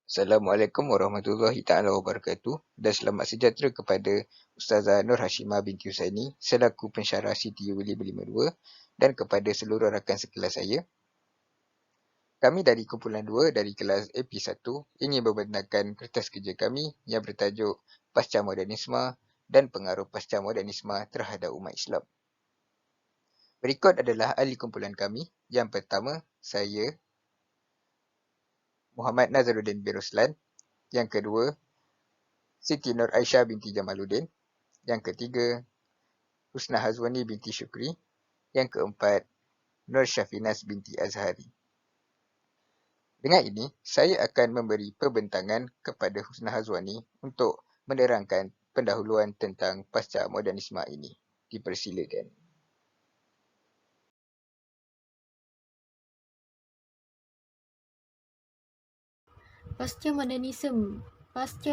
Assalamualaikum warahmatullahi taala wabarakatuh dan selamat sejahtera kepada Ustazah Nur Hashimah binti Husaini selaku pensyarah Siti Wili Berlima dan kepada seluruh rakan sekelas saya. Kami dari kumpulan 2 dari kelas AP1 ingin membentangkan kertas kerja kami yang bertajuk Pasca Modernisme dan Pengaruh Pasca Modernisme terhadap Umat Islam. Berikut adalah ahli kumpulan kami. Yang pertama, saya, Muhammad Nazaruddin bin Ruslan. Yang kedua, Siti Nur Aisyah binti Jamaluddin. Yang ketiga, Husna Hazwani binti Syukri. Yang keempat, Nur Syafinas binti Azhari. Dengan ini, saya akan memberi perbentangan kepada Husna Hazwani untuk menerangkan pendahuluan tentang pasca modernisme ini. Dipersilakan. Pasca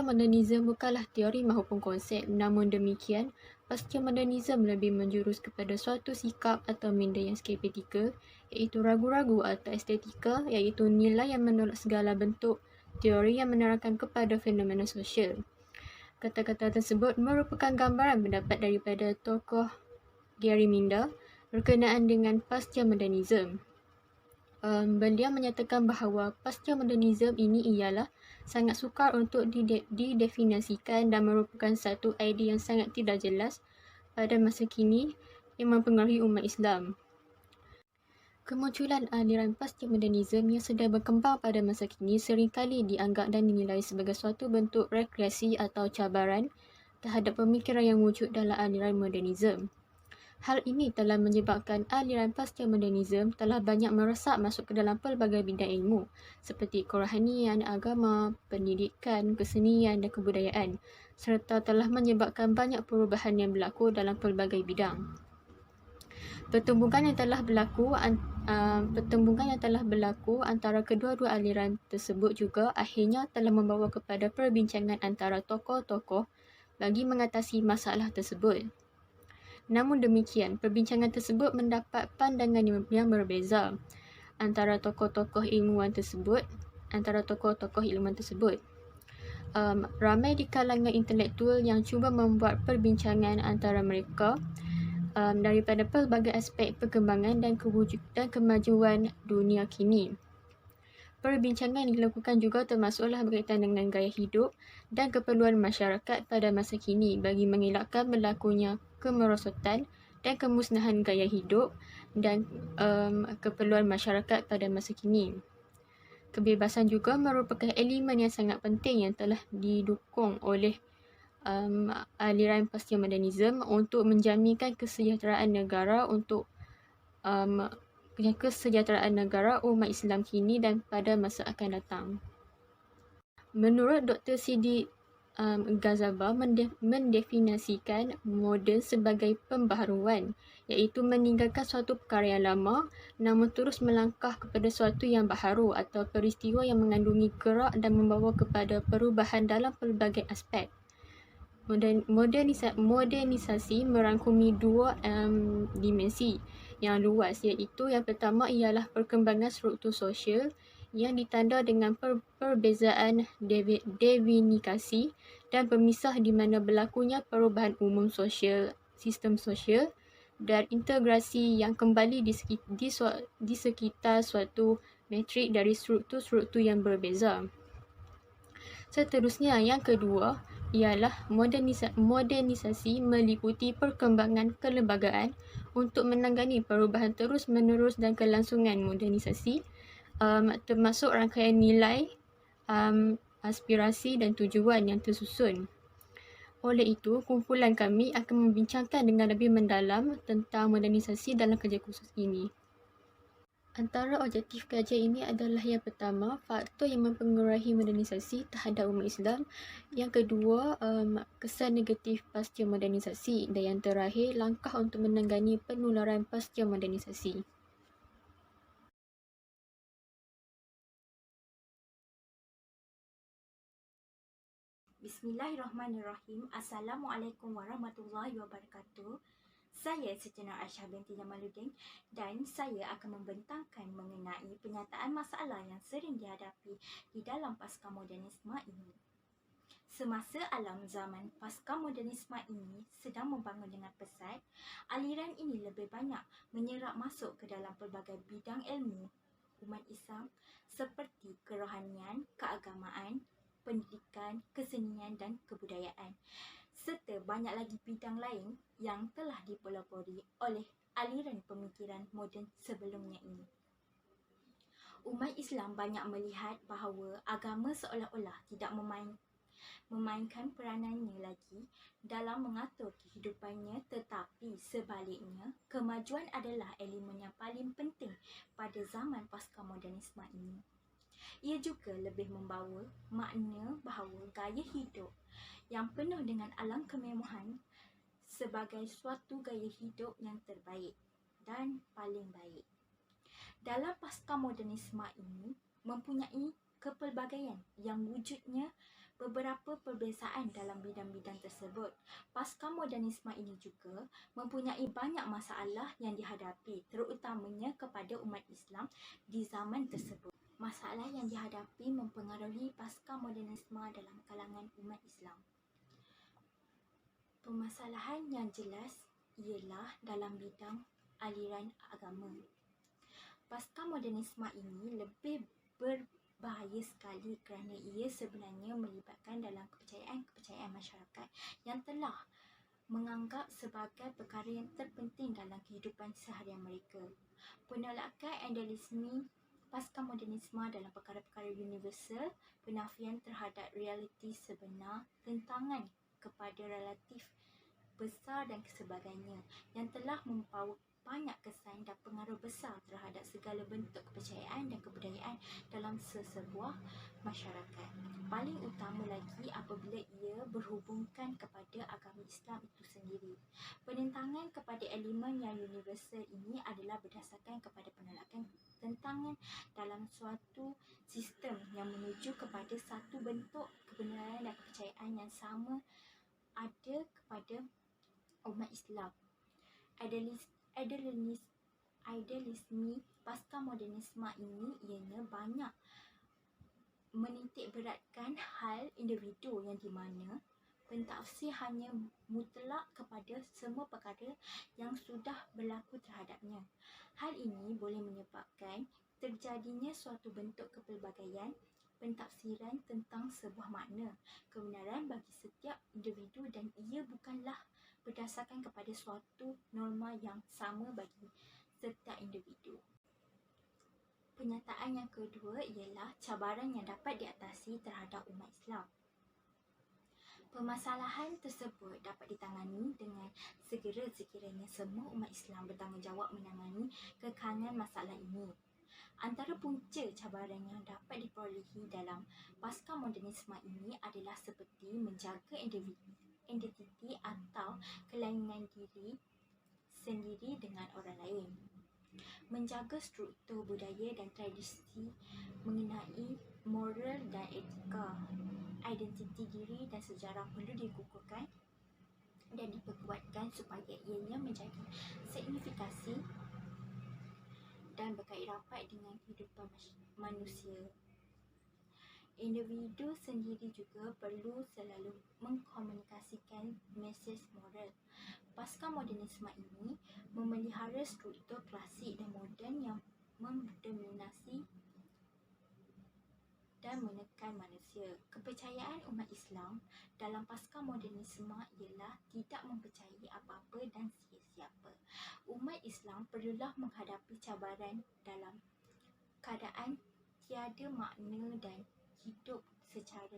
modernisme bukanlah teori maupun konsep, namun demikian, pasca modernisme lebih menjurus kepada suatu sikap atau minda yang skeptikal, iaitu ragu-ragu atau estetika, iaitu nilai yang menolak segala bentuk teori yang menerangkan kepada fenomena sosial. Kata-kata tersebut merupakan gambaran pendapat daripada tokoh Gary Minda berkenaan dengan pasca modernisme. Beliau menyatakan bahawa pasca modernisme ini ialah sangat sukar untuk didefinisikan dan merupakan satu idea yang sangat tidak jelas pada masa kini yang mempengaruhi umat Islam. Kemunculan aliran pasca modernisme yang sedang berkembang pada masa kini seringkali dianggap dan dinilai sebagai suatu bentuk rekreasi atau cabaran terhadap pemikiran yang wujud dalam aliran modernisme. Hal ini telah menyebabkan aliran pasca modernisme telah banyak meresap masuk ke dalam pelbagai bidang ilmu seperti kerohanian, agama, pendidikan, kesenian dan kebudayaan serta telah menyebabkan banyak perubahan yang berlaku dalam pelbagai bidang. Pertumbungan yang telah berlaku antara kedua-dua aliran tersebut juga akhirnya telah membawa kepada perbincangan antara tokoh-tokoh bagi mengatasi masalah tersebut. Namun demikian, perbincangan tersebut mendapat pandangan yang berbeza antara tokoh-tokoh ilmuwan tersebut. Ramai di kalangan intelektual yang cuba membuat perbincangan antara mereka daripada pelbagai aspek perkembangan dan kemajuan dunia kini. Perbincangan yang dilakukan juga termasuklah berkaitan dengan gaya hidup dan keperluan masyarakat pada masa kini bagi mengelakkan berlakunya kemerosotan dan kemusnahan gaya hidup dan keperluan masyarakat pada masa kini. Kebebasan juga merupakan elemen yang sangat penting yang telah didukung oleh aliran pasca modernisme untuk menjaminkan kesejahteraan negara umat Islam kini dan pada masa akan datang. Menurut Dr. Sidi Ghazaba mendefinisikan moden sebagai pembaharuan, iaitu meninggalkan suatu perkara yang lama namun terus melangkah kepada suatu yang baharu atau peristiwa yang mengandungi gerak dan membawa kepada perubahan dalam pelbagai aspek. Modernisasi merangkumi dua dimensi yang luas, iaitu yang pertama ialah perkembangan struktur sosial yang ditanda dengan perbezaan devinikasi dan pemisah di mana berlakunya perubahan umum sosial, sistem sosial dan integrasi yang kembali di sekitar suatu metrik dari struktur-struktur yang berbeza. Seterusnya, yang kedua ialah modernisasi meliputi perkembangan kelembagaan untuk menangani perubahan terus-menerus dan kelangsungan modernisasi, termasuk rangkaian nilai, aspirasi dan tujuan yang tersusun. Oleh itu, kumpulan kami akan membincangkan dengan lebih mendalam tentang modernisasi dalam kerja khusus ini. Antara objektif kajian ini adalah yang pertama, faktor yang mempengaruhi modernisasi terhadap umat Islam. Yang kedua, kesan negatif pasca modernisasi. Dan yang terakhir, langkah untuk menangani penularan pasca modernisasi. Bismillahirrahmanirrahim. Assalamualaikum warahmatullahi wabarakatuh. Saya Siti Aisyah binti Jamaluddin dan saya akan membentangkan mengenai penyataan masalah yang sering dihadapi di dalam paskamodernisme ini. Semasa alam zaman paskamodernisme ini sedang membangun dengan pesat, aliran ini lebih banyak menyerap masuk ke dalam pelbagai bidang ilmu umat Islam seperti kerohanian, keagamaan, pendidikan, kesenian dan kebudayaan, serta banyak lagi bidang lain yang telah dipelopori oleh aliran pemikiran moden sebelumnya ini. Umat Islam banyak melihat bahawa agama seolah-olah tidak memainkan peranannya lagi dalam mengatur kehidupannya, tetapi sebaliknya, kemajuan adalah elemen yang paling penting pada zaman paskamodernisme ini. Ia juga lebih membawa makna bahawa gaya hidup yang penuh dengan alam kemewahan sebagai suatu gaya hidup yang terbaik dan paling baik. Dalam paskamodernisme ini mempunyai kepelbagaian yang wujudnya beberapa perbezaan dalam bidang-bidang tersebut. Paskamodernisme ini juga mempunyai banyak masalah yang dihadapi, terutamanya kepada umat Islam di zaman tersebut. Masalah yang dihadapi mempengaruhi paskamodernisme dalam kalangan umat Islam. Permasalahan yang jelas ialah dalam bidang aliran agama. Paskamodernisme ini lebih berbahaya sekali kerana ia sebenarnya melibatkan dalam kepercayaan masyarakat yang telah menganggap sebagai perkara yang terpenting dalam kehidupan seharian mereka. Penolakan idealisme paskamodernisme dalam perkara-perkara universal, penafian terhadap realiti sebenar, tentangan kepada relatif besar dan sebagainya yang telah membawa banyak kesan dan pengaruh besar terhadap segala bentuk kepercayaan dan kebudayaan dalam sesebuah masyarakat. Paling utama lagi apabila ia berhubungkan kepada agama Islam itu sendiri. Penentangan kepada elemen yang universal ini adalah berdasarkan kepada penolakan tentangan dalam suatu sistem yang menuju kepada satu bentuk kebenaran dan kepercayaan yang sama ada kepada umat Islam. Idealisme paskamodernisme ini ianya banyak menitik beratkan hal individu yang di mana pentafsir hanya mutlak kepada semua perkara yang sudah berlaku terhadapnya. Hal ini boleh menyebabkan terjadinya suatu bentuk kepelbagaian pentafsiran tentang sebuah makna kebenaran bagi setiap individu dan ia bukanlah berdasarkan kepada suatu norma yang sama bagi setiap individu. Penyataan yang kedua ialah cabaran yang dapat diatasi terhadap umat Islam. Permasalahan tersebut dapat ditangani dengan segera sekiranya semua umat Islam bertanggungjawab menangani kekangan masalah ini. Antara punca cabaran yang dapat diperolehi dalam paskamodernisme ini adalah seperti menjaga identiti atau kelainan diri sendiri dengan orang lain, menjaga struktur budaya dan tradisi mengenai moral dan etika. Identiti diri dan sejarah perlu dikukuhkan dan diperkuatkan supaya ianya menjadi signifikasi dan berkait rapat dengan kehidupan manusia. Individu sendiri juga perlu selalu mengkomunikasikan mesej moral. Paskamodernisme ini memelihara struktur klasik dan moden yang mendominasi dan menekan manusia. Kepercayaan umat Islam dalam paskamodernisme ialah tidak mempercayai apa-apa dan siapa. Umat Islam perlulah menghadapi cabaran dalam keadaan tiada makna dan hidup secara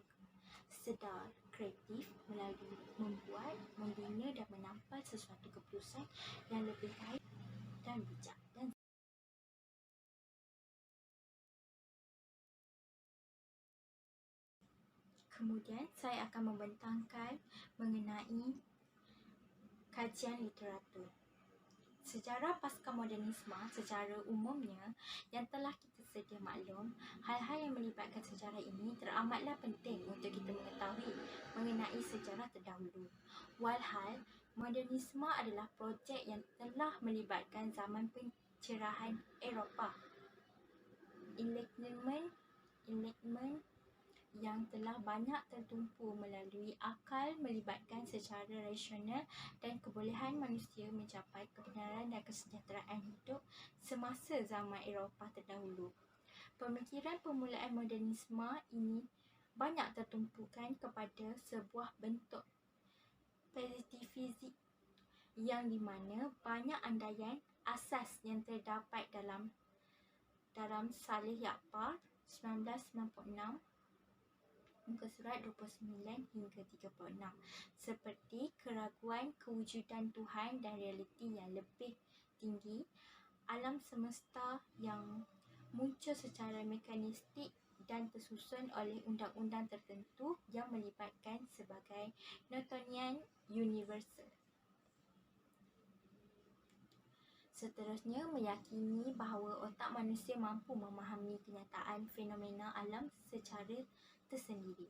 sedar, kreatif melalui membuat, membina dan menampak sesuatu keputusan yang lebih baik dan bijak. Kemudian saya akan membentangkan mengenai kajian literatur. Sejarah paskamodernisme secara umumnya yang telah kita sedia maklum, hal-hal yang melibatkan sejarah ini teramatlah penting untuk kita mengetahui mengenai sejarah terdahulu. Walhal Modernisme adalah projek yang telah melibatkan zaman pencerahan Eropah. Enlightenment yang telah banyak tertumpu melalui akal melibatkan secara rasional dan kebolehan manusia mencapai kebenaran dan kesejahteraan hidup semasa zaman Eropah terdahulu. Pemikiran permulaan modernisme ini banyak tertumpukan kepada sebuah bentuk positivism yang di mana banyak andaian asas yang terdapat dalam Saleh Yaqbar 1996 muka surat 29 hingga 36 seperti keraguan kewujudan Tuhan dan realiti yang lebih tinggi, alam semesta yang muncul secara mekanistik dan tersusun oleh undang-undang tertentu yang melibatkan sebagai Newtonian universal. Seterusnya, meyakini bahawa otak manusia mampu memahami kenyataan fenomena alam secara tersendiri.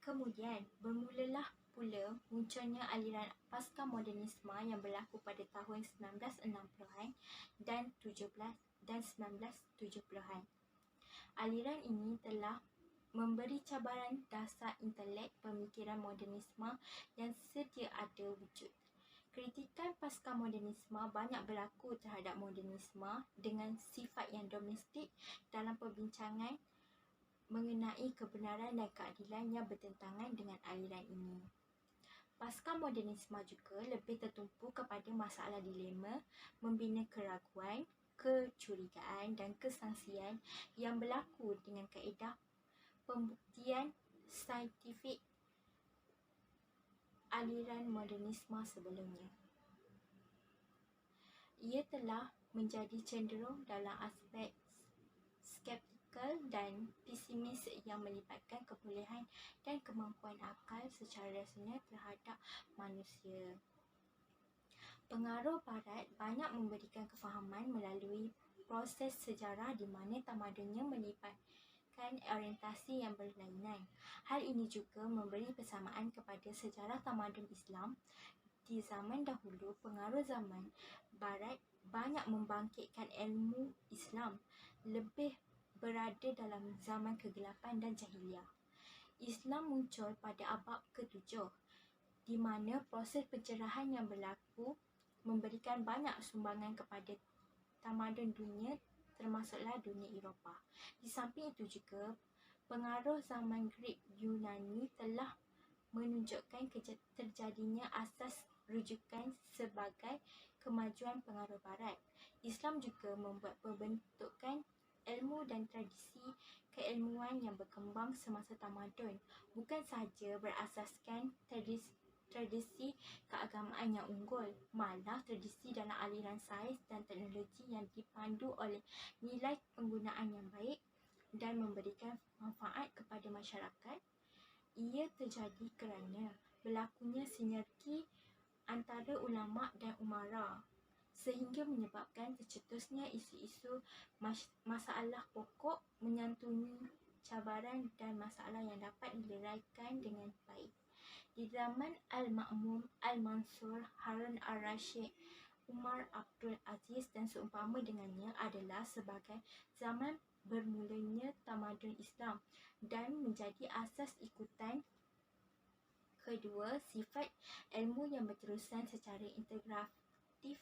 Kemudian, bermulalah pula munculnya aliran pasca modernisme yang berlaku pada tahun 1960-an dan 1970-an. Aliran ini telah memberi cabaran dasar intelek pemikiran modernisme yang sedia ada wujud. Kritikan pasca modernisme banyak berlaku terhadap modernisme dengan sifat yang domestik dalam perbincangan mengenai kebenaran dan keadilan yang bertentangan dengan aliran ini. Pasca modernisme juga lebih tertumpu kepada masalah dilema, membina keraguan, kecurigaan dan kesangsian yang berlaku dengan kaedah pembuktian saintifik aliran modernisme sebelumnya. Ia telah menjadi cenderung dalam aspek skeptikal dan pesimis yang melibatkan kebolehan dan kemampuan akal secara rasional terhadap manusia. Pengaruh Barat banyak memberikan kefahaman melalui proses sejarah di mana tamadunnya melibatkan orientasi yang berlainan. Hal ini juga memberi persamaan kepada sejarah tamadun Islam. Di zaman dahulu, pengaruh zaman Barat banyak membangkitkan ilmu Islam, lebih berada dalam zaman kegelapan dan jahiliah. Islam muncul pada abad ke-7, di mana proses pencerahan yang berlaku memberikan banyak sumbangan kepada tamadun dunia, termasuklah dunia Eropah. Di samping itu juga, pengaruh zaman Greek Yunani telah menunjukkan terjadinya asas rujukan sebagai kemajuan pengaruh Barat. Islam juga membuat pembentukan ilmu dan tradisi keilmuan yang berkembang semasa tamadun, bukan sahaja berasaskan tradisi keagamaan yang unggul, malah tradisi dalam aliran sains dan teknologi yang dipandu oleh nilai penggunaan yang baik dan memberikan manfaat kepada masyarakat. Ia terjadi kerana berlakunya sinergi antara ulama dan umara, sehingga menyebabkan tercetusnya isu-isu masalah pokok, menyantuni cabaran dan masalah yang dapat dileraikan dengan baik. Di zaman Al-Ma'mun, Al-Mansur, Harun al-Rashid, Umar Abdul Aziz dan seumpama dengannya adalah sebagai zaman bermulanya tamadun Islam dan menjadi asas ikutan. Kedua, sifat ilmu yang berterusan secara integratif,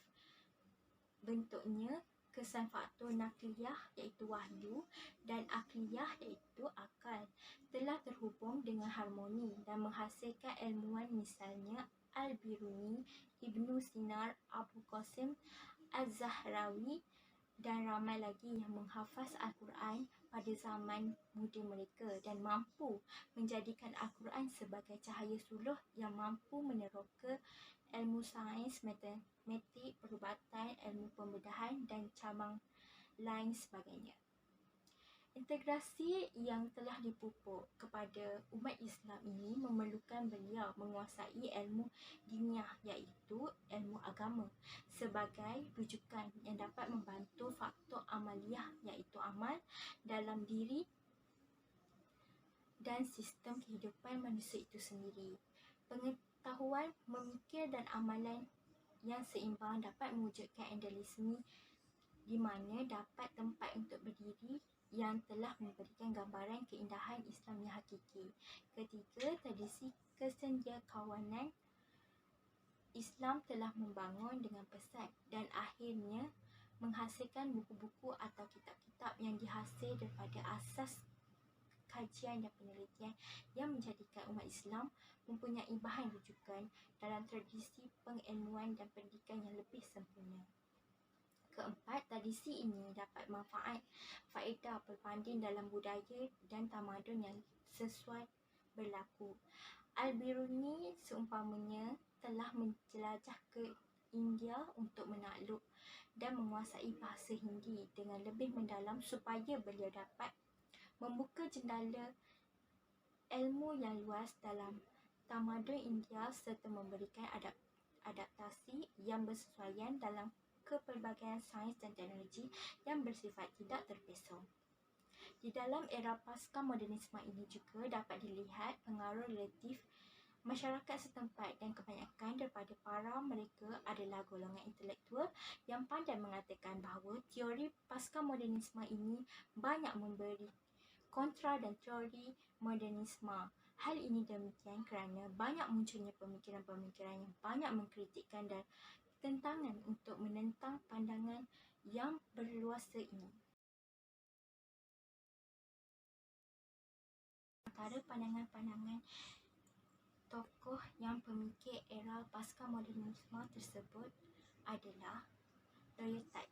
bentuknya kesan faktor nakliyah iaitu wahyu dan akliyah iaitu akal telah terhubung dengan harmoni dan menghasilkan ilmuwan misalnya Al-Biruni, Ibnu Sinar, Abu Qasim Az-Zahrawi dan ramai lagi yang menghafaz Al-Quran pada zaman muda mereka dan mampu menjadikan Al-Quran sebagai cahaya suluh yang mampu meneroka ilmu sains, matematik, perubatan, ilmu pembedahan dan cabang lain sebagainya. Integrasi yang telah dipupuk kepada umat Islam ini memerlukan beliau menguasai ilmu diniyah iaitu ilmu agama sebagai rujukan yang dapat membantu faktor amaliyah iaitu amal dalam diri dan sistem kehidupan manusia itu sendiri. Pengetahuan pengetahuan, memikir dan amalan yang seimbang dapat mewujudkan idealisme di mana dapat tempat untuk berdiri yang telah memberikan gambaran keindahan Islam yang hakiki. Ketiga, tradisi kesendiakawanan Islam telah membangun dengan pesat dan akhirnya menghasilkan buku-buku atau kitab-kitab yang dihasil daripada asas kajian dan penelitian yang menjadikan umat Islam mempunyai bahan rujukan dalam tradisi pengilmuan dan pendidikan yang lebih sempurna. Keempat, tradisi ini dapat manfaat faedah berbanding dalam budaya dan tamadun yang sesuai berlaku. Al-Biruni seumpamanya telah menjelajah ke India untuk menakluk dan menguasai bahasa Hindi dengan lebih mendalam supaya beliau dapat membuka jendela ilmu yang luas dalam tamadun India serta memberikan adaptasi yang bersesuaian dalam kepelbagaian sains dan teknologi yang bersifat tidak terpesong. Di dalam era pasca modernisme ini juga dapat dilihat pengaruh relatif masyarakat setempat dan kebanyakan daripada para mereka adalah golongan intelektual yang pandai mengatakan bahawa teori pasca modernisme ini banyak memberi kontra dan teori modernisme. Hal ini demikian kerana banyak munculnya pemikiran-pemikiran yang banyak mengkritikkan dan tentangan untuk menentang pandangan yang berluasa ini. Antara pandangan-pandangan tokoh yang pemikir era pasca modernisme tersebut adalah Loyatat.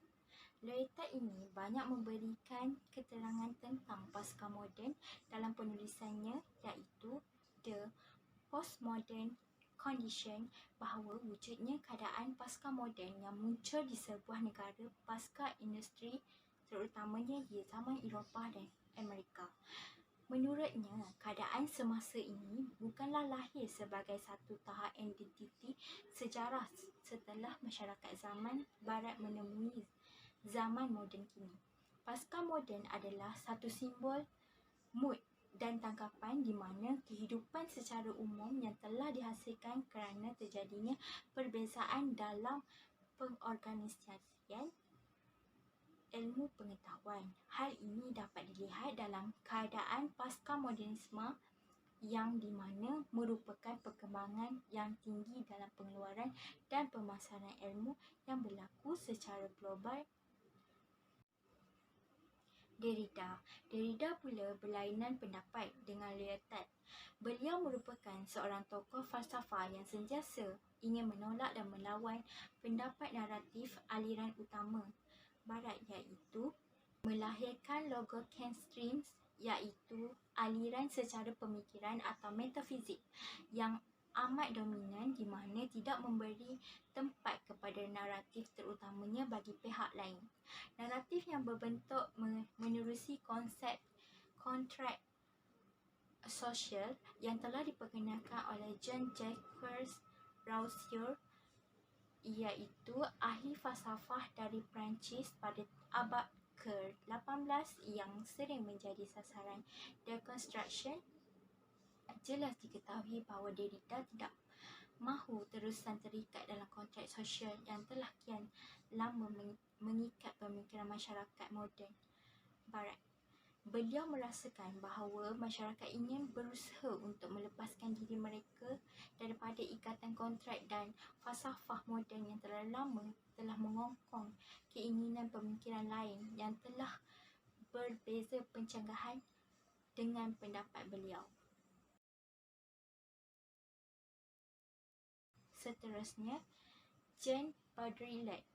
Loyatat ini banyak memberikan keterangan tentang pasca moden dalam penulisannya, iaitu The Postmodern Condition, bahawa wujudnya keadaan pasca moden yang muncul di sebuah negara pasca industri, terutamanya di zaman Eropah dan Amerika. Menurutnya, keadaan semasa ini bukanlah lahir sebagai satu tahap identiti sejarah setelah masyarakat zaman Barat menemui zaman moden kini. Pasca moden adalah satu simbol mood dan tangkapan di mana kehidupan secara umum yang telah dihasilkan kerana terjadinya perbezaan dalam pengorganisasian ilmu pengetahuan. Hal ini dapat dilihat dalam keadaan pasca modernisme yang di mana merupakan perkembangan yang tinggi dalam pengeluaran dan pemasaran ilmu yang berlaku secara global. Derrida pula berlainan pendapat dengan Loyatat. Beliau merupakan seorang tokoh falsafah yang sentiasa ingin menolak dan melawan pendapat naratif aliran utama Barat, iaitu melahirkan logocentrism, iaitu aliran secara pemikiran atau metafizik yang amat dominan di mana tidak memberi tempat kepada naratif terutamanya bagi pihak lain. Naratif yang berbentuk menerusi konsep kontrak sosial yang telah diperkenalkan oleh Jean-Jacques Rousseau, iaitu ahli falsafah dari Perancis pada abad ke-18 yang sering menjadi sasaran deconstruction. Jelas diketahui bahawa Derrida tidak mahu terusan terikat dalam kontrak sosial yang telah kian lama mengikat pemikiran masyarakat moden Barat. Beliau merasakan bahawa masyarakat ingin berusaha untuk melepaskan diri mereka daripada ikatan kontrak dan falsafah moden yang terlalu lama telah mengongkong keinginan pemikiran lain yang telah berbeza pencenggahan dengan pendapat beliau. Seterusnya, Jean Baudrillard.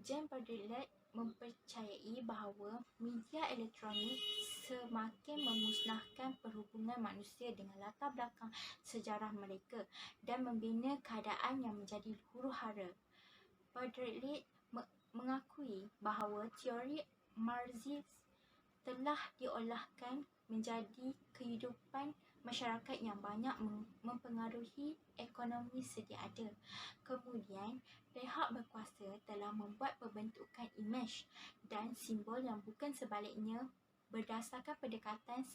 Jean Baudrillard mempercayai bahawa media elektronik semakin memusnahkan perhubungan manusia dengan latar belakang sejarah mereka dan membina keadaan yang menjadi huru-hara. Baudrillard mengakui bahawa teori Marxist telah diolahkan menjadi kehidupan masyarakat yang banyak mempengaruhi ekonomi sedia ada. Kemudian, pihak berkuasa telah membuat pembentukan imej dan simbol yang bukan sebaliknya berdasarkan pendekatan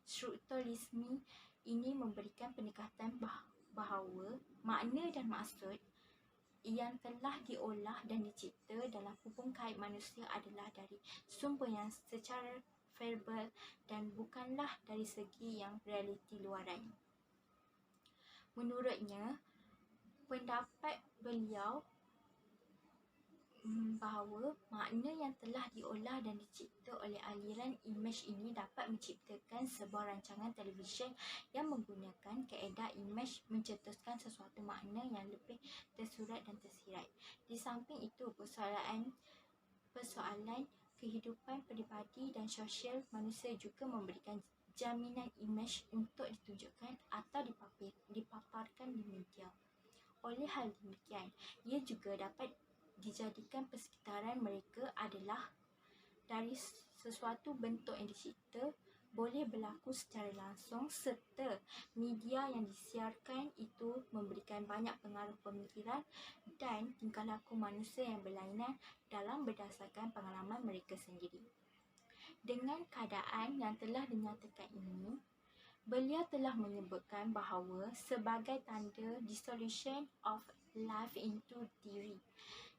strukturalisme ini memberikan pendekatan bahawa makna dan maksud yang telah diolah dan dicipta dalam hubung kait manusia adalah dari sumber yang secara verbal dan bukanlah dari segi yang realiti luaran. Menurutnya, pendapat beliau bahawa makna yang telah diolah dan dicipta oleh aliran imej ini dapat menciptakan sebuah rancangan televisyen yang menggunakan kaedah imej mencetuskan sesuatu makna yang lebih tersurat dan tersirat. Di samping itu, persoalan kehidupan peribadi dan sosial manusia juga memberikan jaminan imej untuk ditunjukkan atau dipaparkan di media. Oleh hal demikian, ia juga dapat dijadikan persekitaran mereka adalah dari sesuatu bentuk yang dicipta, boleh berlaku secara langsung, serta media yang disiarkan itu memberikan banyak pengaruh pemikiran dan tingkah laku manusia yang berlainan dalam berdasarkan pengalaman mereka sendiri. Dengan keadaan yang telah dinyatakan ini, beliau telah menyebutkan bahawa sebagai tanda dissolution of life into theory,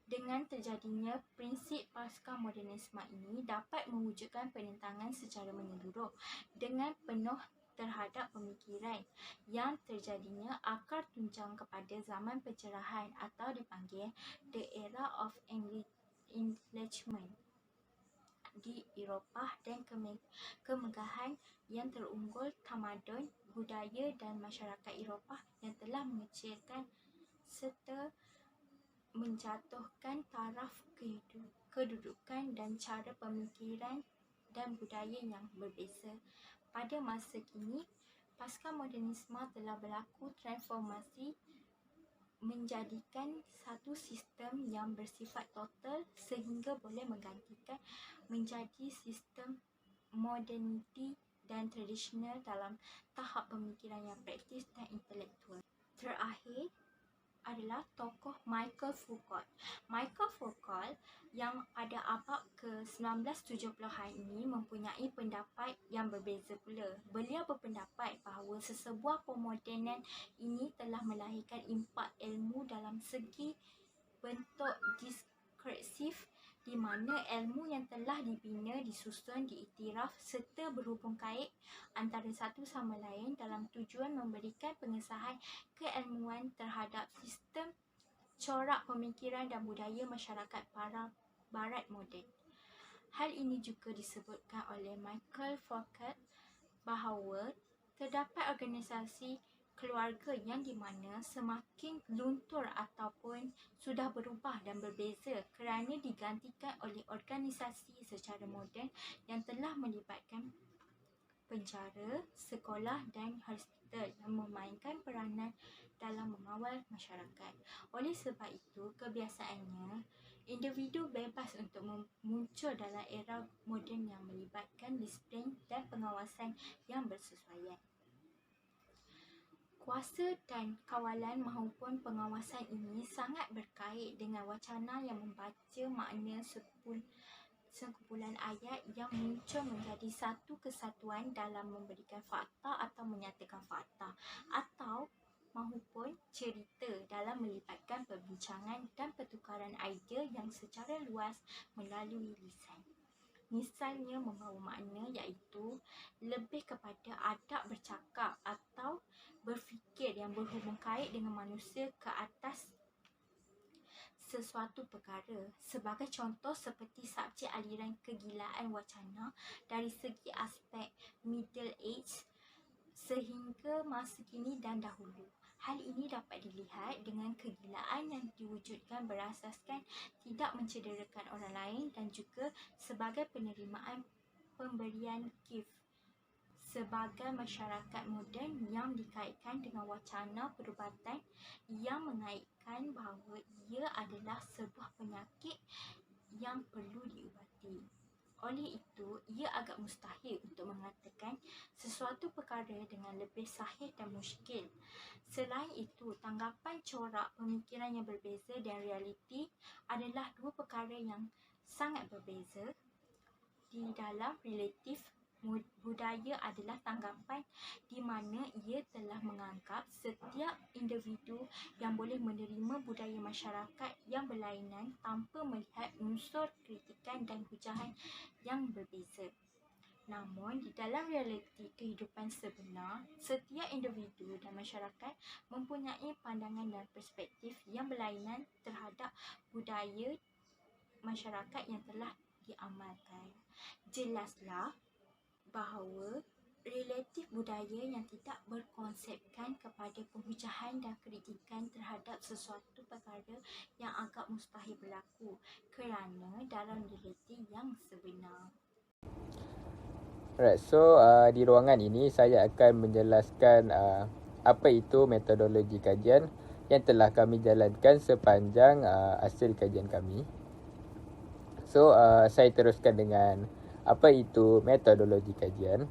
dengan terjadinya prinsip pasca-modernisme ini dapat mewujudkan penentangan secara menyeluruh dengan penuh terhadap pemikiran yang terjadinya akar tunjang kepada zaman pencerahan atau dipanggil the era of Enlightenment di Eropah dan kemegahan yang terunggul tamadun, budaya dan masyarakat Eropah yang telah mengecilkan serta menjatuhkan taraf kedudukan dan cara pemikiran dan budaya yang berbeza. Pada masa kini, pasca modernisme telah berlaku transformasi menjadikan satu sistem yang bersifat total sehingga boleh menggantikan menjadi sistem moderniti dan tradisional dalam tahap pemikiran yang praktis dan intelektual. Terakhir adalah tokoh Michael Foucault. Michael Foucault yang pada abad ke-1970-an ini mempunyai pendapat yang berbeza pula. Beliau berpendapat bahawa sesebuah pemodenan ini telah melahirkan impak ilmu dalam segi bentuk diskursif di mana ilmu yang telah dibina, disusun, diiktiraf serta berhubung kait antara satu sama lain dalam tujuan memberikan pengesahan keilmuan terhadap sistem corak pemikiran dan budaya masyarakat barat moden. Hal ini juga disebutkan oleh Michael Foucault bahawa terdapat organisasi keluarga yang di mana semakin luntur ataupun sudah berubah dan berbeza kerana digantikan oleh organisasi secara moden yang telah melibatkan penjara, sekolah dan hospital yang memainkan peranan dalam mengawal masyarakat. Oleh sebab itu, kebiasaannya, individu bebas untuk muncul dalam era moden yang melibatkan disiplin dan pengawasan yang bersesuaian. Kuasa dan kawalan maupun pengawasan ini sangat berkait dengan wacana yang membaca makna sekumpulan ayat yang muncul menjadi satu kesatuan dalam memberikan fakta atau menyatakan fakta, atau maupun cerita dalam melibatkan perbincangan dan pertukaran idea yang secara luas melalui lisan. Misalnya membawa makna iaitu lebih kepada adab bercakap atau berfikir yang berhubung kait dengan manusia ke atas sesuatu perkara. Sebagai contoh seperti subjek aliran kegilaan wacana dari segi aspek Middle Age sehingga masa kini dan dahulu. Hal ini dapat dilihat dengan kegilaan yang diwujudkan berasaskan tidak mencederakan orang lain dan juga sebagai penerimaan pemberian gift sebagai masyarakat moden yang dikaitkan dengan wacana perubatan yang mengaitkan bahawa ia adalah sebuah penyakit yang perlu diubati. Oleh itu, ia agak mustahil untuk mengatakan sesuatu perkara dengan lebih sahih dan muskil. Selain itu, tanggapan corak pemikiran yang berbeza dan realiti adalah dua perkara yang sangat berbeza di dalam relatif Budaya adalah tanggapan di mana ia telah menganggap setiap individu yang boleh menerima budaya masyarakat yang berlainan tanpa melihat unsur kritikan dan hujahan yang berbeza. Namun, di dalam realiti kehidupan sebenar, setiap individu dan masyarakat mempunyai pandangan dan perspektif yang berlainan terhadap budaya masyarakat yang telah diamalkan. Jelaslah bahawa relatif budaya yang tidak berkonsepkan kepada penghujahan dan kritikan terhadap sesuatu perkara yang agak mustahil berlaku kerana dalam realiti yang sebenar. Alright, so di ruangan ini saya akan menjelaskan apa itu metodologi kajian yang telah kami jalankan sepanjang hasil kajian kami. So, saya teruskan dengan apa itu metodologi kajian.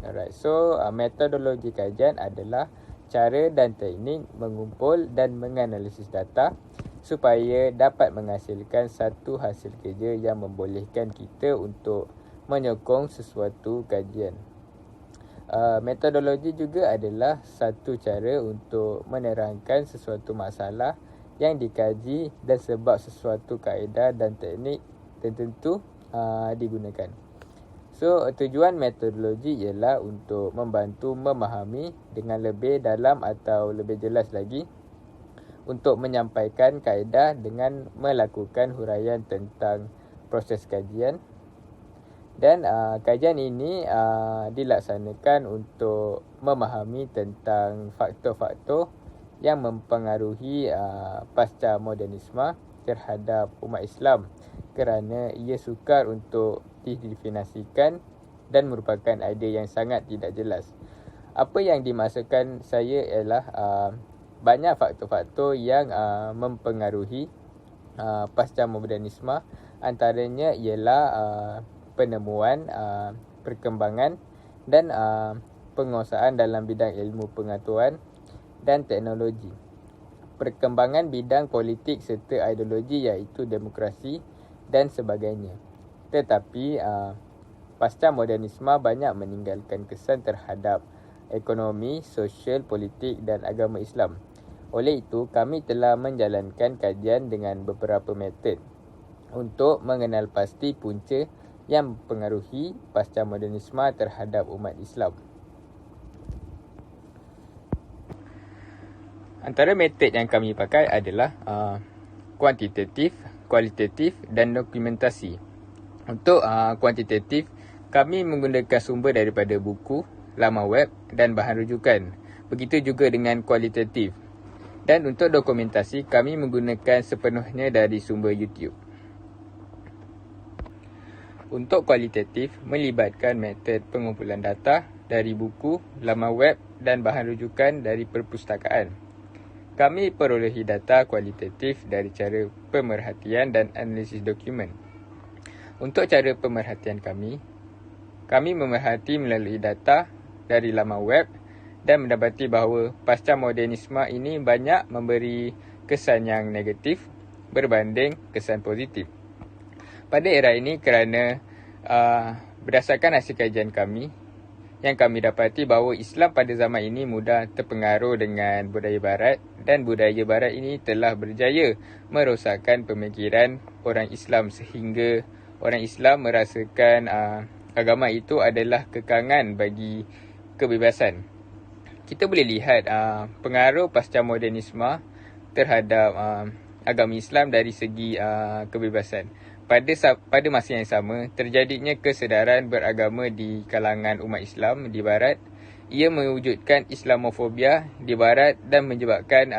Alright, so metodologi kajian adalah cara dan teknik mengumpul dan menganalisis data supaya dapat menghasilkan satu hasil kerja yang membolehkan kita untuk menyokong sesuatu kajian. Metodologi juga adalah satu cara untuk menerangkan sesuatu masalah yang dikaji dan sebab sesuatu kaedah dan teknik tertentu digunakan. So, tujuan metodologi ialah untuk membantu memahami dengan lebih dalam atau lebih jelas lagi untuk menyampaikan kaedah dengan melakukan huraian tentang proses kajian. Dan kajian ini dilaksanakan untuk memahami tentang faktor-faktor yang mempengaruhi pasca modernisme terhadap umat Islam kerana ia sukar untuk didefinisikan dan merupakan idea yang sangat tidak jelas. Apa yang dimaksudkan saya ialah banyak faktor-faktor yang mempengaruhi pasca modernisme, antaranya ialah penemuan, perkembangan dan penguasaan dalam bidang ilmu pengetahuan dan teknologi, perkembangan bidang politik serta ideologi iaitu demokrasi dan sebagainya. Tetapi pasca modernisme banyak meninggalkan kesan terhadap ekonomi, sosial, politik dan agama Islam. Oleh itu, kami telah menjalankan kajian dengan beberapa metod untuk mengenal pasti punca yang mempengaruhi pasca modernisme terhadap umat Islam. Antara metod yang kami pakai adalah kuantitatif, kualitatif dan dokumentasi. Untuk kuantitatif, kami menggunakan sumber daripada buku, laman web dan bahan rujukan. Begitu juga dengan kualitatif. Dan untuk dokumentasi, kami menggunakan sepenuhnya dari sumber YouTube. Untuk kualitatif, melibatkan metod pengumpulan data dari buku, laman web dan bahan rujukan dari perpustakaan. Kami perolehi data kualitatif dari cara pemerhatian dan analisis dokumen. Untuk cara pemerhatian kami memerhati melalui data dari laman web dan mendapati bahawa pasca modernisme ini banyak memberi kesan yang negatif berbanding kesan positif. Pada era ini kerana berdasarkan hasil kajian kami, yang kami dapati bahawa Islam pada zaman ini mudah terpengaruh dengan budaya barat dan budaya barat ini telah berjaya merosakkan pemikiran orang Islam sehingga orang Islam merasakan agama itu adalah kekangan bagi kebebasan. Kita boleh lihat pengaruh pasca modernisme terhadap agama Islam dari segi kebebasan. Pada masa yang sama, terjadinya kesedaran beragama di kalangan umat Islam di barat. Ia mewujudkan Islamofobia di barat dan menyebabkan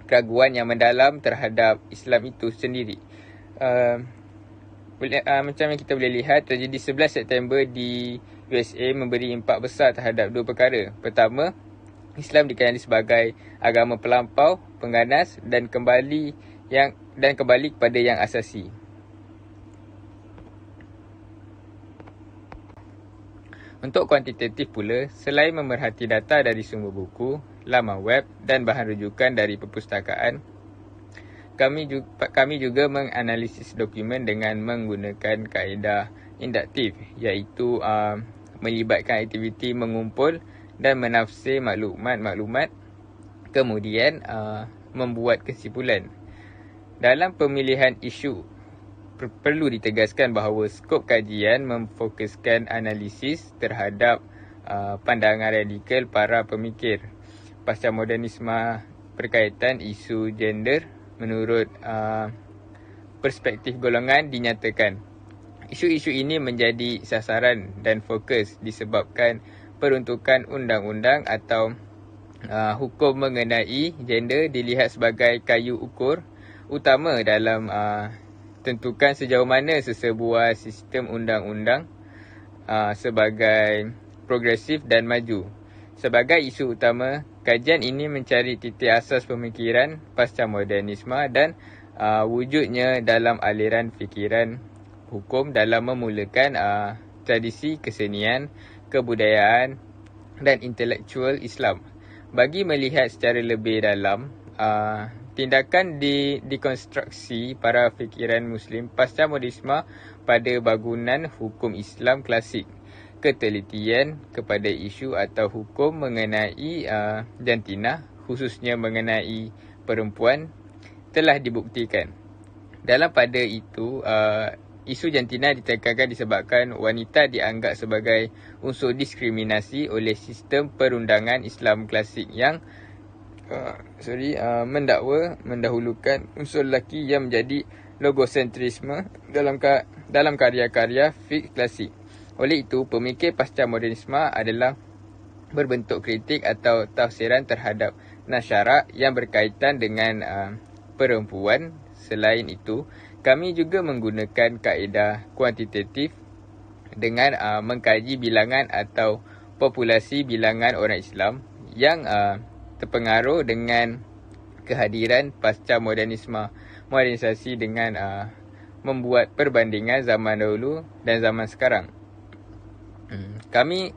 keraguan yang mendalam terhadap Islam itu sendiri. Macam yang kita boleh lihat, terjadi 11 September di USA memberi impak besar terhadap dua perkara. Pertama, Islam dikenali sebagai agama pelampau, pengganas dan kembali kepada yang asasi. Untuk kuantitatif pula, selain memerhati data dari sumber buku, laman web dan bahan rujukan dari perpustakaan, kami juga menganalisis dokumen dengan menggunakan kaedah induktif, iaitu melibatkan aktiviti mengumpul dan menafsir maklumat-maklumat, kemudian membuat kesimpulan. Dalam pemilihan isu, perlu ditegaskan bahawa skop kajian memfokuskan analisis terhadap pandangan radikal para pemikir pascamodernisme berkaitan isu gender menurut perspektif golongan dinyatakan. Isu-isu ini menjadi sasaran dan fokus disebabkan peruntukan undang-undang atau hukum mengenai gender dilihat sebagai kayu ukur utama dalam tentukan sejauh mana sesebuah sistem undang-undang sebagai progresif dan maju. Sebagai isu utama, kajian ini mencari titik asas pemikiran pascamodernisme dan wujudnya dalam aliran fikiran hukum dalam memulakan tradisi kesenian, kebudayaan dan intelektual Islam. Bagi melihat secara lebih dalam, tindakan dekonstruksi para fikiran Muslim pascamodernisme pada bangunan hukum Islam klasik, ketelitian kepada isu atau hukum mengenai jantina, khususnya mengenai perempuan, telah dibuktikan. Dalam pada itu, isu jantina ditekankan disebabkan wanita dianggap sebagai unsur diskriminasi oleh sistem perundangan Islam klasik yang mendahulukan unsur lelaki yang menjadi logosentrisme dalam karya-karya fiqh klasik. Oleh itu, pemikir pascamodernisme adalah berbentuk kritik atau tafsiran terhadap nas syarak yang berkaitan dengan perempuan. Selain itu, kami juga menggunakan kaedah kuantitatif dengan mengkaji bilangan atau populasi bilangan orang Islam yang terpengaruh dengan kehadiran pascamodernisme, modernisasi dengan membuat perbandingan zaman dahulu dan zaman sekarang. Kami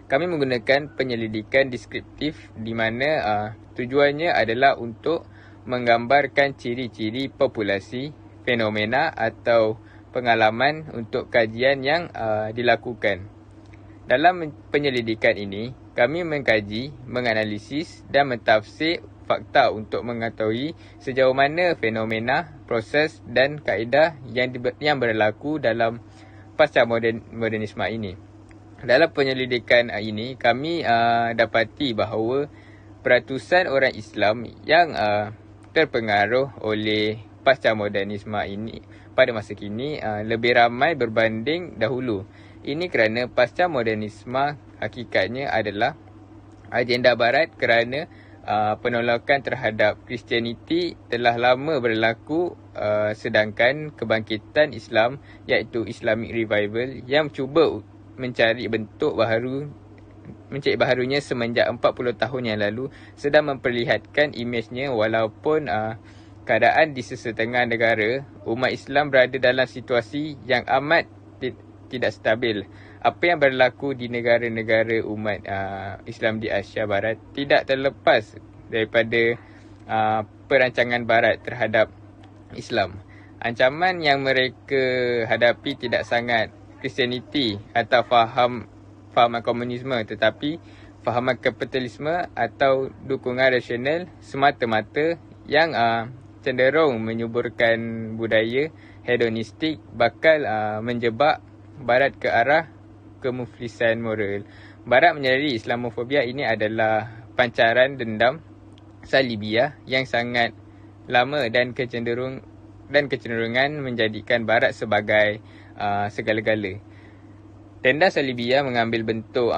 menggunakan penyelidikan deskriptif di mana tujuannya adalah untuk menggambarkan ciri-ciri populasi, fenomena atau pengalaman untuk kajian yang dilakukan. Dalam penyelidikan ini, kami mengkaji, menganalisis dan mentafsir fakta untuk mengetahui sejauh mana fenomena, proses dan kaedah yang berlaku dalam pascamodernisme ini. Dalam penyelidikan ini, kami dapati bahawa peratusan orang Islam yang terpengaruh oleh pascamodernisme ini pada masa kini lebih ramai berbanding dahulu. Ini kerana pascamodernisme hakikatnya adalah agenda barat kerana penolakan terhadap Kristianiti telah lama berlaku, sedangkan kebangkitan Islam iaitu Islamic Revival yang cuba mencari baharunya semenjak 40 tahun yang lalu sedang memperlihatkan imejnya. Walaupun keadaan di sesetengah negara, umat Islam berada dalam situasi yang amat tidak stabil. Apa yang berlaku di negara-negara umat Islam di Asia Barat tidak terlepas daripada perancangan Barat terhadap Islam. Ancaman yang mereka hadapi tidak sangat Kristianiti atau fahaman komunisme, tetapi fahaman kapitalisme atau dukungan rasional semata-mata yang cenderung menyuburkan budaya hedonistik bakal menjebak Barat ke arah kemuflisan moral. Barat menyadari Islamofobia ini adalah pancaran dendam Salibiyah yang sangat lama dan kecenderungan menjadikan Barat sebagai segala-gala. Dendam Salibiyah mengambil bentuk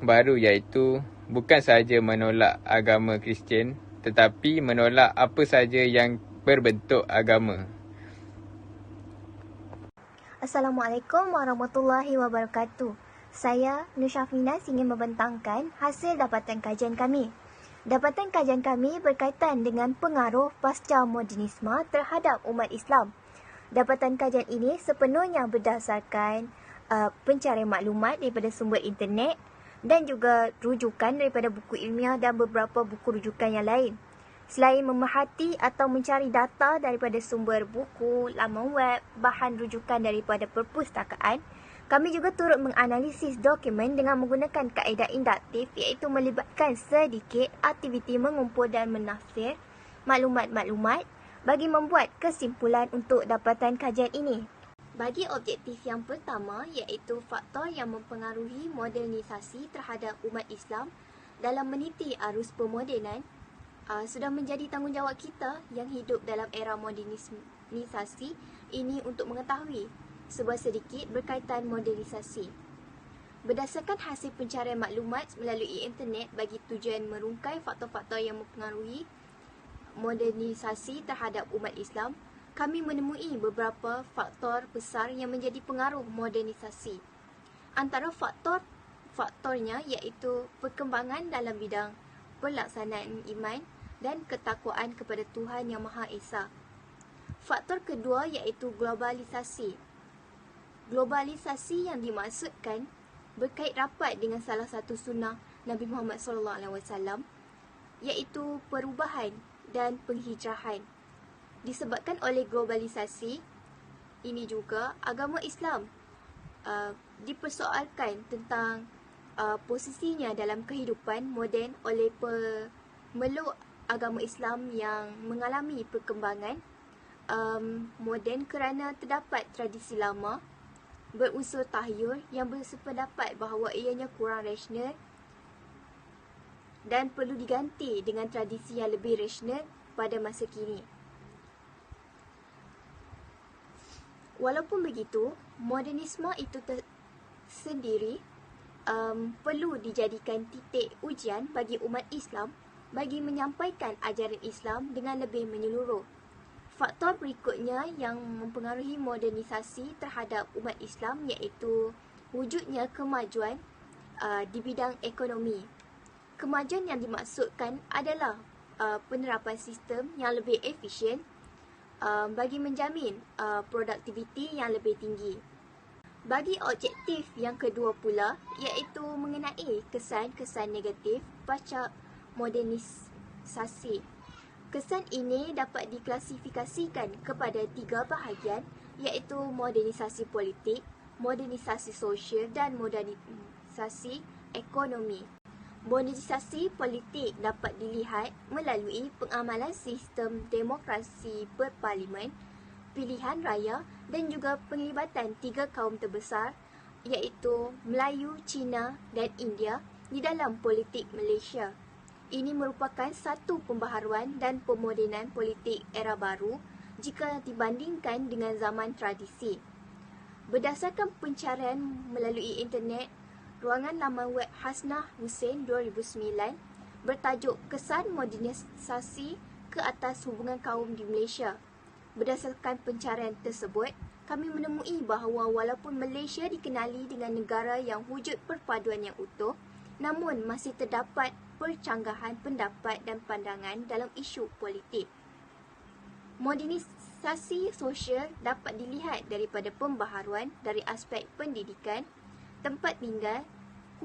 baru, iaitu bukan sahaja menolak agama Kristian tetapi menolak apa sahaja yang berbentuk agama. Assalamualaikum warahmatullahi wabarakatuh. Saya Nur Syafinas ingin membentangkan hasil dapatan kajian kami. Dapatan kajian kami berkaitan dengan pengaruh pascamodernisme terhadap umat Islam. Dapatan kajian ini sepenuhnya berdasarkan pencarian maklumat daripada sumber internet dan juga rujukan daripada buku ilmiah dan beberapa buku rujukan yang lain. Selain memerhati atau mencari data daripada sumber buku, laman web, bahan rujukan daripada perpustakaan, kami juga turut menganalisis dokumen dengan menggunakan kaedah induktif, iaitu melibatkan sedikit aktiviti mengumpul dan menafsir maklumat-maklumat bagi membuat kesimpulan untuk dapatan kajian ini. Bagi objektif yang pertama, iaitu faktor yang mempengaruhi modernisasi terhadap umat Islam dalam meniti arus pemodenan, sudah menjadi tanggungjawab kita yang hidup dalam era modernisasi ini untuk mengetahui sebuah sedikit berkaitan modernisasi. Berdasarkan hasil pencarian maklumat melalui internet bagi tujuan merungkai faktor-faktor yang mempengaruhi modernisasi terhadap umat Islam, kami menemui beberapa faktor besar yang menjadi pengaruh modernisasi. Antara faktornya iaitu perkembangan dalam bidang pelaksanaan iman dan ketakwaan kepada Tuhan Yang Maha Esa. Faktor kedua iaitu globalisasi. Globalisasi yang dimaksudkan berkait rapat dengan salah satu sunnah Nabi Muhammad SAW, iaitu perubahan dan penghijrahan. Disebabkan oleh globalisasi ini juga, agama Islam dipersoalkan tentang posisinya dalam kehidupan moden oleh pemeluk agama Islam yang mengalami perkembangan moden kerana terdapat tradisi lama berunsur tahyul yang bersependapat bahawa ianya kurang rasional dan perlu diganti dengan tradisi yang lebih rasional pada masa kini. Walaupun begitu, modernisme itu sendiri perlu dijadikan titik ujian bagi umat Islam bagi menyampaikan ajaran Islam dengan lebih menyeluruh. Faktor berikutnya yang mempengaruhi modernisasi terhadap umat Islam iaitu wujudnya kemajuan di bidang ekonomi. Kemajuan yang dimaksudkan adalah penerapan sistem yang lebih efisien bagi menjamin produktiviti yang lebih tinggi. Bagi objektif yang kedua pula, iaitu mengenai kesan-kesan negatif pasca modernisasi. Kesan ini dapat diklasifikasikan kepada 3 bahagian, iaitu modernisasi politik, modernisasi sosial dan modernisasi ekonomi. Modernisasi politik dapat dilihat melalui pengamalan sistem demokrasi berparlimen, pilihan raya dan juga penglibatan 3 kaum terbesar iaitu Melayu, Cina dan India di dalam politik Malaysia. Ini merupakan satu pembaharuan dan pemodenan politik era baru jika dibandingkan dengan zaman tradisi. Berdasarkan pencarian melalui internet, ruangan laman web Hasnah Hussein 2009 bertajuk Kesan Modernisasi ke atas hubungan kaum di Malaysia. Berdasarkan pencarian tersebut, kami menemui bahawa walaupun Malaysia dikenali dengan negara yang wujud perpaduan yang utuh, namun masih terdapat percanggahan pendapat dan pandangan dalam isu politik. Modernisasi sosial dapat dilihat daripada pembaharuan dari aspek pendidikan, tempat tinggal,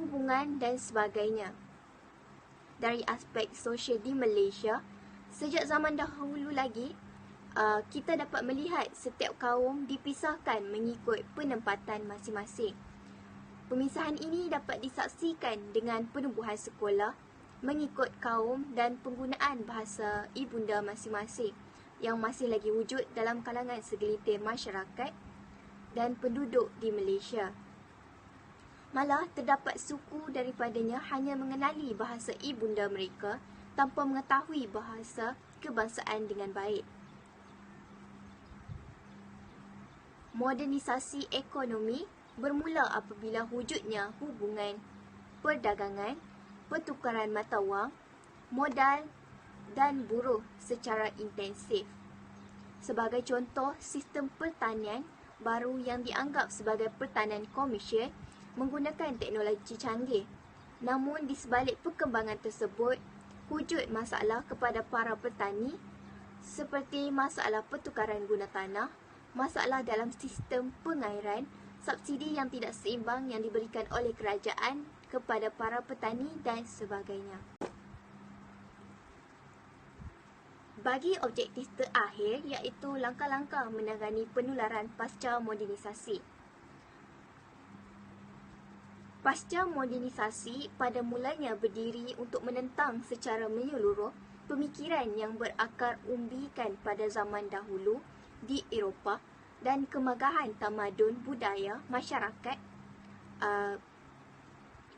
hubungan dan sebagainya. Dari aspek sosial di Malaysia, sejak zaman dahulu lagi, kita dapat melihat setiap kaum dipisahkan mengikut penempatan masing-masing. Pemisahan ini dapat disaksikan dengan penubuhan sekolah mengikut kaum dan penggunaan bahasa ibunda masing-masing yang masih lagi wujud dalam kalangan segelintir masyarakat dan penduduk di Malaysia. Malah terdapat suku daripadanya hanya mengenali bahasa ibunda mereka tanpa mengetahui bahasa kebangsaan dengan baik. Modernisasi ekonomi bermula apabila wujudnya hubungan perdagangan, pertukaran mata wang, modal dan buruh secara intensif. Sebagai contoh, sistem pertanian baru yang dianggap sebagai pertanian komersial menggunakan teknologi canggih. Namun di sebalik perkembangan tersebut, wujud masalah kepada para petani seperti masalah pertukaran guna tanah, masalah dalam sistem pengairan, subsidi yang tidak seimbang yang diberikan oleh kerajaan kepada para petani dan sebagainya. bagi objektif terakhir iaitu langkah-langkah menangani penularan pasca modernisasi. Pasca modernisasi pada mulanya berdiri untuk menentang secara menyeluruh pemikiran yang berakar umbikan pada zaman dahulu di Eropah dan kemagahan tamadun budaya masyarakat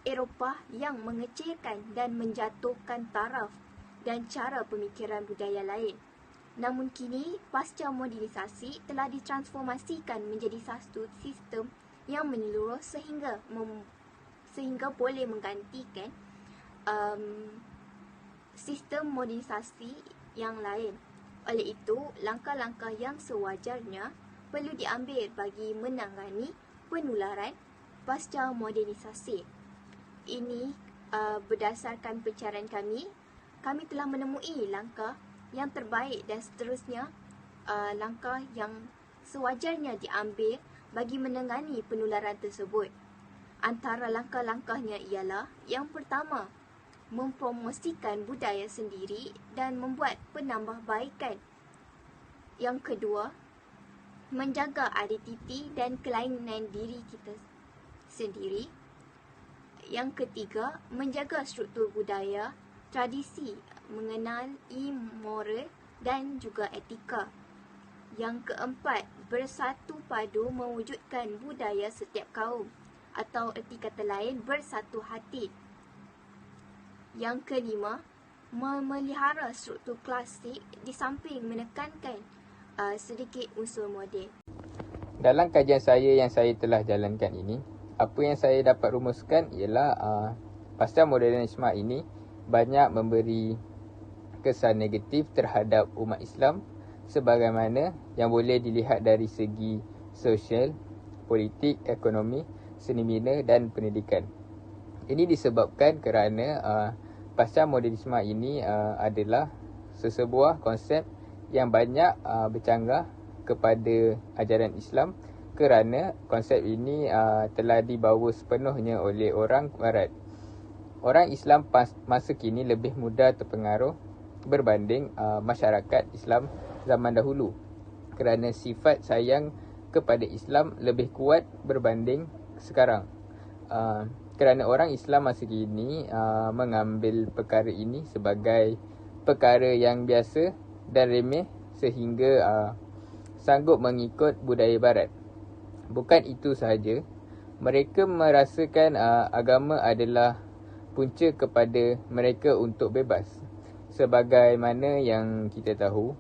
Eropah yang mengecilkan dan menjatuhkan taraf dan cara pemikiran budaya lain. Namun kini, pasca modernisasi telah ditransformasikan menjadi satu sistem yang menyeluruh sehingga boleh menggantikan sistem modernisasi yang lain. Oleh itu, langkah-langkah yang sewajarnya perlu diambil bagi menangani penularan pasca modernisasi. Ini berdasarkan pencarian kami telah menemui langkah yang terbaik dan seterusnya langkah yang sewajarnya diambil bagi menangani penularan tersebut. Antara langkah-langkahnya ialah yang pertama, mempromosikan budaya sendiri dan membuat penambahbaikan. Yang kedua, menjaga identiti dan kelainan diri kita sendiri. Yang ketiga, menjaga struktur budaya, tradisi, mengenali moral dan juga etika. Yang keempat, bersatu padu mewujudkan budaya setiap kaum atau erti kata lain bersatu hati. Yang kelima, memelihara struktur klasik di samping menekankan sedikit unsur moden. Dalam kajian saya yang saya telah jalankan ini, apa yang saya dapat rumuskan ialah pasca modernisme ini banyak memberi kesan negatif terhadap umat Islam sebagaimana yang boleh dilihat dari segi sosial, politik, ekonomi, seni bina dan pendidikan. Ini disebabkan kerana pasca modernisme ini adalah sesebuah konsep yang banyak bercanggah kepada ajaran Islam kerana konsep ini telah dibawa sepenuhnya oleh orang Barat. Orang Islam masa kini lebih mudah terpengaruh berbanding masyarakat Islam zaman dahulu kerana sifat sayang kepada Islam lebih kuat berbanding sekarang. Kerana orang Islam masa kini mengambil perkara ini sebagai perkara yang biasa dan remeh sehingga sanggup mengikut budaya Barat. Bukan itu sahaja, mereka merasakan agama adalah punca kepada mereka untuk bebas. Sebagaimana yang kita tahu,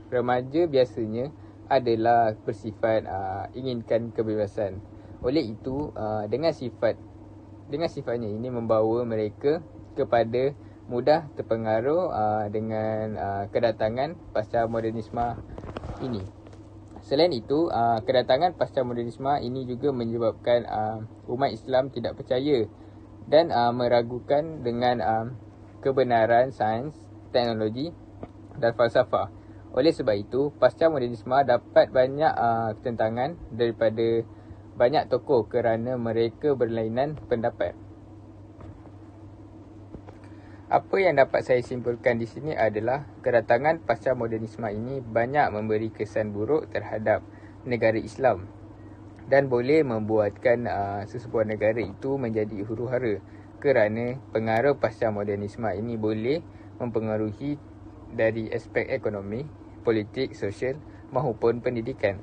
remaja biasanya adalah bersifat inginkan kebebasan. Oleh itu, dengan sifatnya ini membawa mereka kepada mudah terpengaruh dengan kedatangan pasca modernisme ini. Selain itu, kedatangan pasca modernisme ini juga menyebabkan umat Islam tidak percaya dan meragukan dengan kebenaran sains, teknologi dan falsafah. Oleh sebab itu, pasca modernisme dapat banyak ketentangan daripada banyak tokoh kerana mereka berlainan pendapat. Apa yang dapat saya simpulkan di sini adalah kedatangan pasca modernisme ini banyak memberi kesan buruk terhadap negara Islam dan boleh membuatkan sesebuah negara itu menjadi huru-hara kerana pengaruh pasca modernisme ini boleh mempengaruhi dari aspek ekonomi, politik, sosial maupun pendidikan.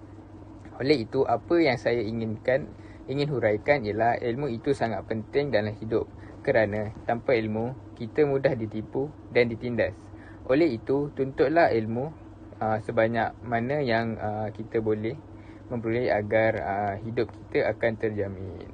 Oleh itu, apa yang saya ingin huraikan ialah ilmu itu sangat penting dalam hidup kerana tanpa ilmu, kita mudah ditipu dan ditindas. Oleh itu, tuntutlah ilmu sebanyak mana yang kita boleh memperoleh agar hidup kita akan terjamin.